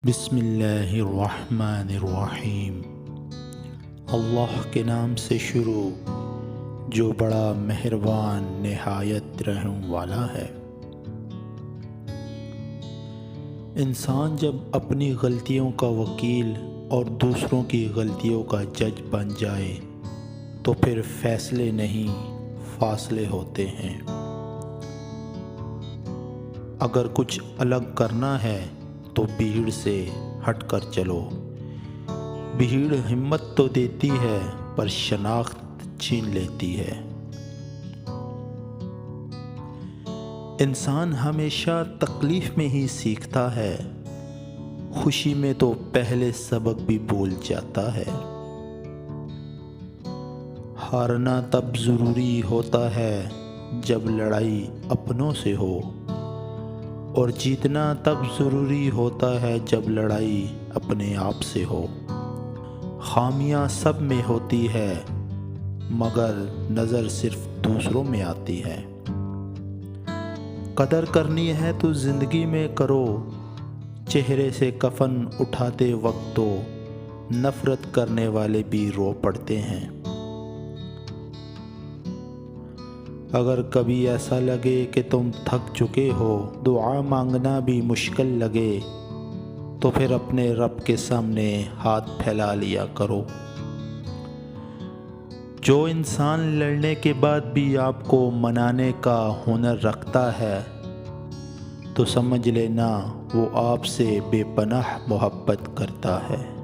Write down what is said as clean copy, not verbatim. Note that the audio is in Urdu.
بسم اللہ الرحمن الرحیم۔ اللہ کے نام سے شروع جو بڑا مہربان نہایت رحم والا ہے۔ انسان جب اپنی غلطیوں کا وکیل اور دوسروں کی غلطیوں کا جج بن جائے تو پھر فیصلے نہیں فاصلے ہوتے ہیں۔ اگر کچھ الگ کرنا ہے تو بھیڑ سے ہٹ کر چلو۔ بھیڑ ہمت تو دیتی ہے پر شناخت چھین لیتی ہے۔ انسان ہمیشہ تکلیف میں ہی سیکھتا ہے، خوشی میں تو پہلے سبق بھی بھول جاتا ہے۔ ہارنا تب ضروری ہوتا ہے جب لڑائی اپنوں سے ہو، اور جیتنا تب ضروری ہوتا ہے جب لڑائی اپنے آپ سے ہو۔ خامیاں سب میں ہوتی ہے مگر نظر صرف دوسروں میں آتی ہے۔ قدر کرنی ہے تو زندگی میں کرو، چہرے سے کفن اٹھاتے وقت تو نفرت کرنے والے بھی رو پڑتے ہیں۔ اگر کبھی ایسا لگے کہ تم تھک چکے ہو، دعا مانگنا بھی مشکل لگے، تو پھر اپنے رب کے سامنے ہاتھ پھیلا لیا کرو۔ جو انسان لڑنے کے بعد بھی آپ کو منانے کا ہنر رکھتا ہے تو سمجھ لینا وہ آپ سے بے پناہ محبت کرتا ہے۔